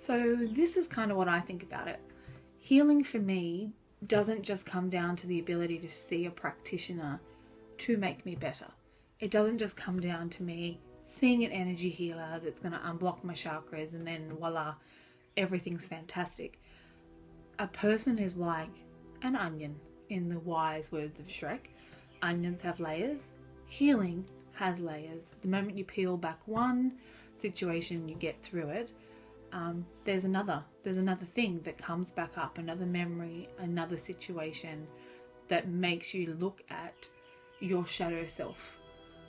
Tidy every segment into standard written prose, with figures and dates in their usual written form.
So this is kind of what I think about it. Healing for me doesn't just come down to the ability to see a practitioner to make me better. It doesn't just come down to me seeing an energy healer that's going to unblock my chakras and then voila, everything's fantastic. A person is like an onion, in the wise words of Shrek. Onions have layers. Healing has layers. The moment you peel back one situation, you get through it, there's another thing that comes back up, another memory, another situation that makes you look at your shadow self,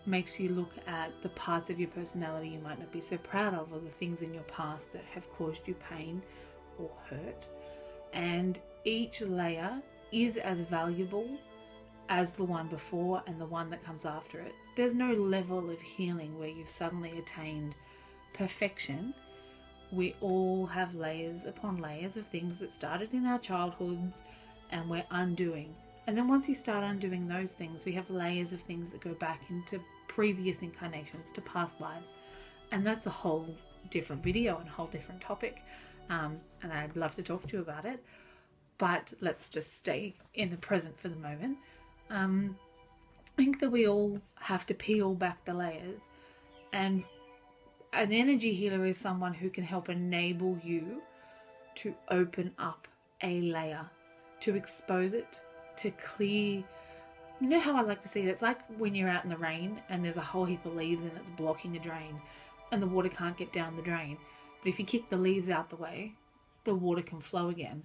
makes you look at the parts of your personality you might not be so proud of, or the things in your past that have caused you pain or hurt. And each layer is as valuable as the one before and the one that comes after it. There's no level of healing where you've suddenly attained perfection. We all have layers upon layers of things that started in our childhoods and we're undoing. And then once you start undoing those things, we have layers of things that go back into previous incarnations, to past lives. And that's a whole different video and a whole different topic. And I'd love to talk to you about it. But let's just stay in the present for the moment. I think that we all have to peel back the layers, and an energy healer is someone who can help enable you to open up a layer, to expose it, to clear. You know how I like to see it? It's like when you're out in the rain and there's a whole heap of leaves and it's blocking a drain and the water can't get down the drain. But if you kick the leaves out the way, the water can flow again.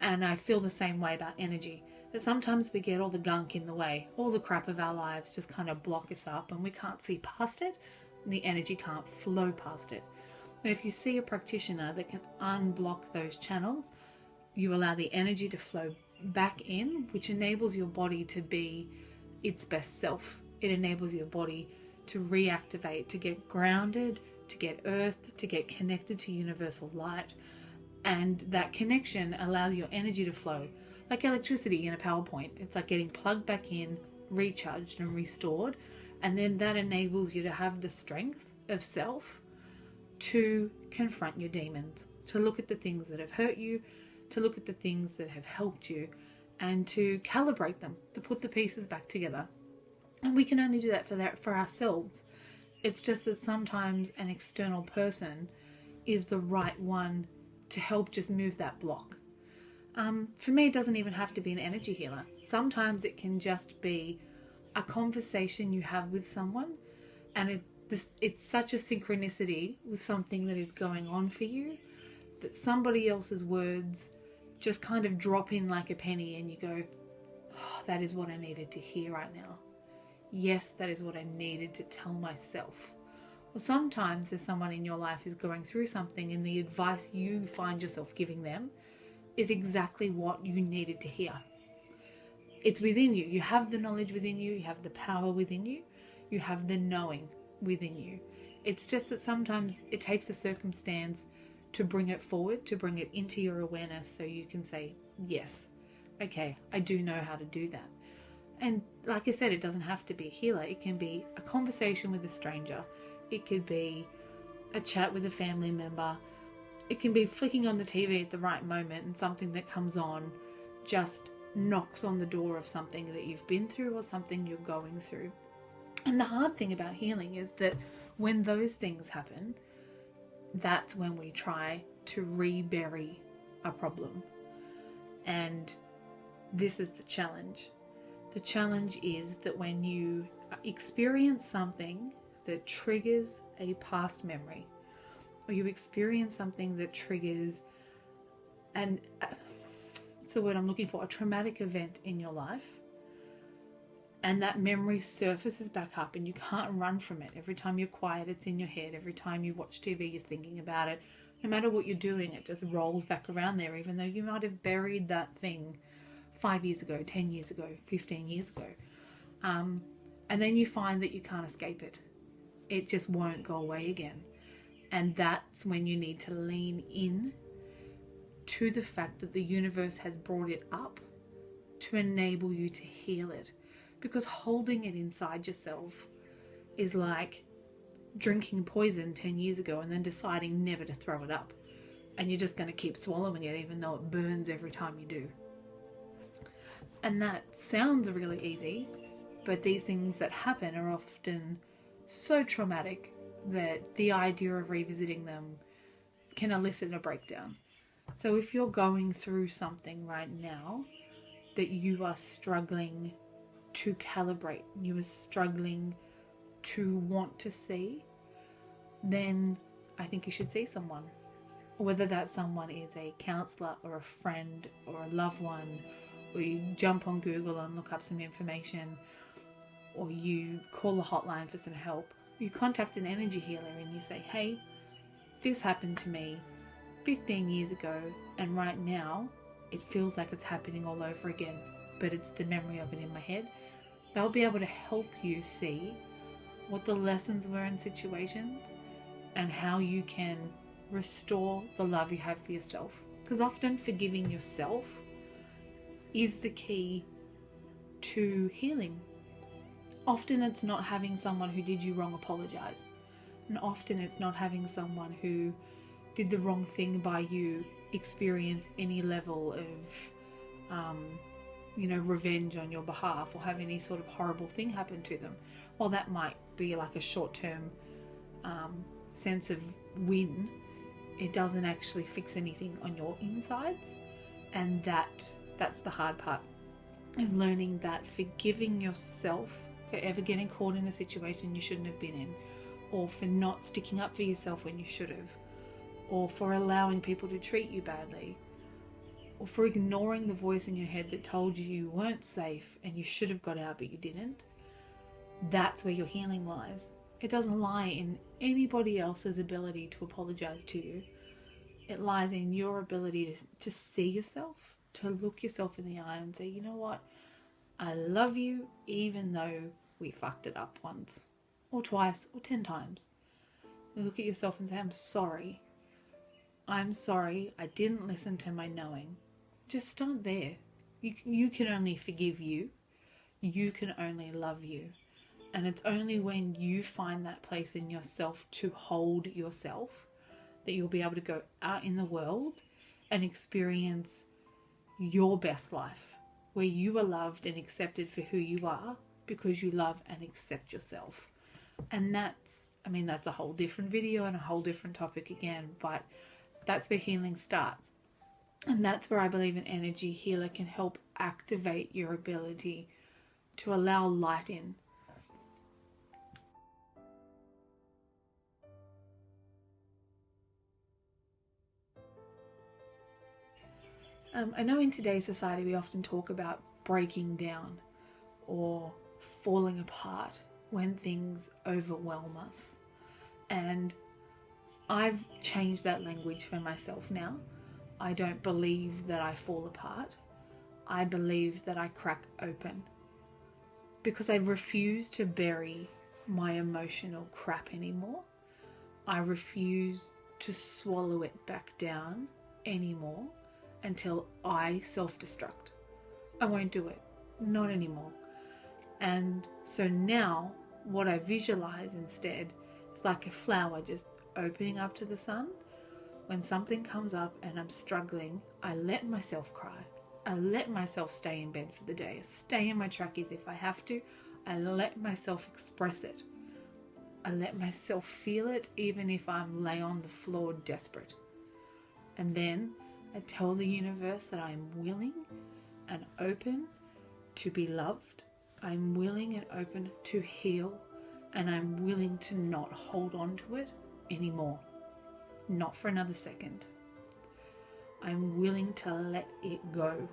And I feel the same way about energy. That sometimes we get all the gunk in the way, all the crap of our lives just kind of block us up and we can't see past it, and the energy can't flow past it. And if you see a practitioner that can unblock those channels, you allow the energy to flow back in, which enables your body to be its best self. It enables your body to reactivate, to get grounded, to get earthed, to get connected to universal light. And that connection allows your energy to flow like electricity in a power point. It's like getting plugged back in, recharged and restored. And then that enables you to have the strength of self to confront your demons, to look at the things that have hurt you, to look at the things that have helped you, and to calibrate them, to put the pieces back together. And we can only do that for ourselves. It's just that sometimes an external person is the right one to help just move that block. For me, it doesn't even have to be an energy healer. Sometimes it can just be a conversation you have with someone, and it's such a synchronicity with something that is going on for you that somebody else's words just kind of drop in like a penny, and you go, oh, that is what I needed to hear right now. Yes, that is what I needed to tell myself. Or sometimes there's someone in your life who's going through something, and the advice you find yourself giving them is exactly what you needed to hear. It's within you. You have the knowledge within you. You have the power within you. You have the knowing within you. It's just that sometimes it takes a circumstance to bring it forward, to bring it into your awareness, so you can say, yes, okay, I do know how to do that. And like I said, it doesn't have to be a healer. It can be a conversation with a stranger. It could be a chat with a family member. It can be flicking on the TV at the right moment and something that comes on just knocks on the door of something that you've been through or something you're going through. And the hard thing about healing is that when those things happen, that's when we try to rebury a problem. And this is the challenge. The challenge is that when you experience something that triggers a past memory, or you experience something that triggers what's the word I'm looking for? A traumatic event in your life, and that memory surfaces back up and you can't run from it. Every time you're quiet, it's in your head. Every time you watch TV, you're thinking about it. No matter what you're doing, it just rolls back around there, even though you might have buried that thing 5 years ago, 10 years ago, 15 years ago. And then you find that you can't escape it. It just won't go away again. And that's when you need to lean in to the fact that the universe has brought it up to enable you to heal it. Because holding it inside yourself is like drinking poison 10 years ago and then deciding never to throw it up. and you're just going to keep swallowing it even though it burns every time you do. And that sounds really easy, but these things that happen are often so traumatic that the idea of revisiting them can elicit a breakdown. So if you're going through something right now that you are struggling to calibrate, you are struggling to want to see, then I think you should see someone. Whether that someone is a counsellor or a friend or a loved one, or you jump on Google and look up some information, or you call a hotline for some help, you contact an energy healer and you say, hey, this happened to me 15 years ago, and right now it feels like it's happening all over again, but it's the memory of it in my head. They'll be able to help you see what the lessons were in situations and how you can restore the love you have for yourself. Because often forgiving yourself is the key to healing. Often it's not having someone who did you wrong apologize. And often it's not having someone who did the wrong thing by you experience any level of, revenge on your behalf or have any sort of horrible thing happen to them. While that might be like a short-term sense of win, it doesn't actually fix anything on your insides. And that's the hard part, is learning that forgiving yourself for ever getting caught in a situation you shouldn't have been in, or for not sticking up for yourself when you should have, or for allowing people to treat you badly, or for ignoring the voice in your head that told you you weren't safe and you should have got out but you didn't. That's where your healing lies. It doesn't lie in anybody else's ability to apologize to you. It lies in your ability to see yourself, to look yourself in the eye and say, you know what? I love you even though we fucked it up once or twice or 10 times. You look at yourself and say, I'm sorry. I'm sorry. I didn't listen to my knowing. Just start there. You can only forgive you. You can only love you. And it's only when you find that place in yourself to hold yourself that you'll be able to go out in the world and experience your best life, where you are loved and accepted for who you are because you love and accept yourself. And that's a whole different video and a whole different topic again, but that's where healing starts. And that's where I believe an energy healer can help activate your ability to allow light in. I know in today's society we often talk about breaking down or falling apart when things overwhelm us. And I've changed that language for myself now. I don't believe that I fall apart. I believe that I crack open, because I refuse to bury my emotional crap anymore. I refuse to swallow it back down anymore until I self-destruct. I won't do it. Not anymore. And so now what I visualize instead is like a flower just opening up to the sun. When something comes up and I'm struggling, I let myself cry. I let myself stay in bed for the day. I stay in my trackies if I have to. I let myself express it. I let myself feel it even if I'm lay on the floor desperate. And then I tell the universe that I'm willing and open to be loved. I'm willing and open to heal, and I'm willing to not hold on to it anymore. Not for another second. I'm willing to let it go.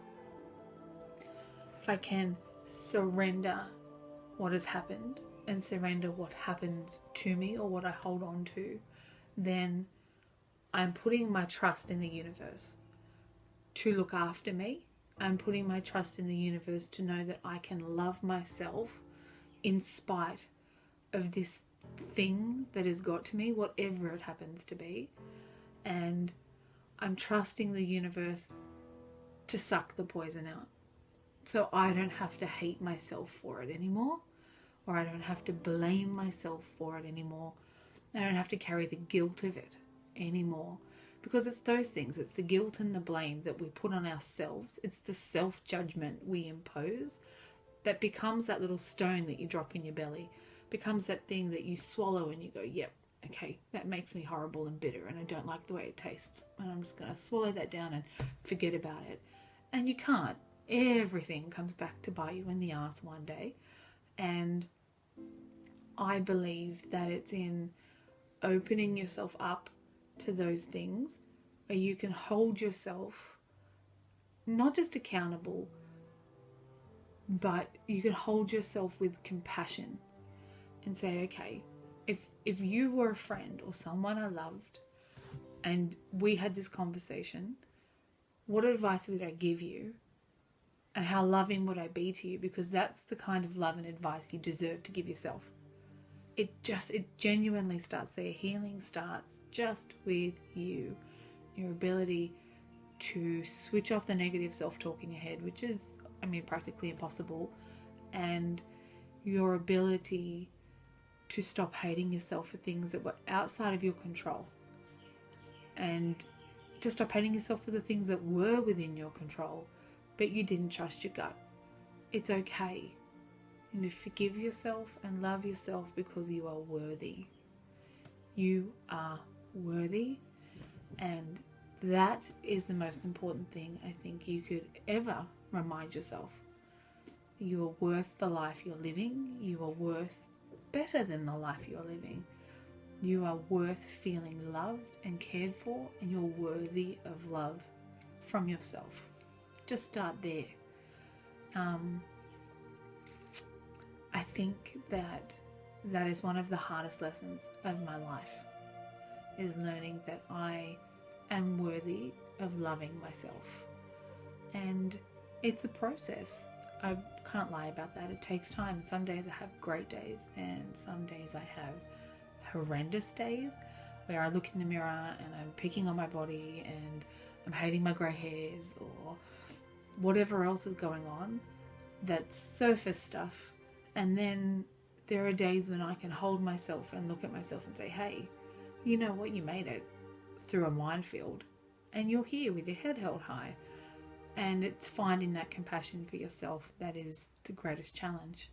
If I can surrender what has happened and surrender what happens to me or what I hold on to, then I'm putting my trust in the universe to look after me. I'm putting my trust in the universe to know that I can love myself in spite of this thing that has got to me, whatever it happens to be. And I'm trusting the universe to suck the poison out, so I don't have to hate myself for it anymore, or I don't have to blame myself for it anymore. I don't have to carry the guilt of it anymore, Because it's those things, it's the guilt and the blame that we put on ourselves, it's the self-judgment we impose that becomes that little stone that you drop in your belly, becomes that thing that you swallow and you go, yep, okay, that makes me horrible and bitter and I don't like the way it tastes, and I'm just going to swallow that down and forget about it. And you can't. Everything comes back to bite you in the ass one day. And I believe that it's in opening yourself up to those things where you can hold yourself not just accountable, but you can hold yourself with compassion and say, okay, if you were a friend or someone I loved and we had this conversation, what advice would I give you? And how loving would I be to you? Because that's the kind of love and advice you deserve to give yourself. It genuinely starts there. Healing starts just with you. Your ability to switch off the negative self-talk in your head, which is, practically impossible. And your ability to stop hating yourself for things that were outside of your control. And to stop hating yourself for the things that were within your control, but you didn't trust your gut. It's okay. And to forgive yourself and love yourself because you are worthy. You are worthy, and that is the most important thing I think you could ever remind yourself. You are worth the life you're living. You are worth better than the life you're living. You are worth feeling loved and cared for, and you're worthy of love from yourself. Just start there. I think that is one of the hardest lessons of my life, is learning that I am worthy of loving myself. And it's a process. I can't lie about that. It takes time. Some days I have great days, and some days I have horrendous days where I look in the mirror and I'm picking on my body and I'm hating my grey hairs or whatever else is going on. That's surface stuff. And then there are days when I can hold myself and look at myself and say, hey, you know what, you made it through a minefield and you're here with your head held high. And it's finding that compassion for yourself that is the greatest challenge.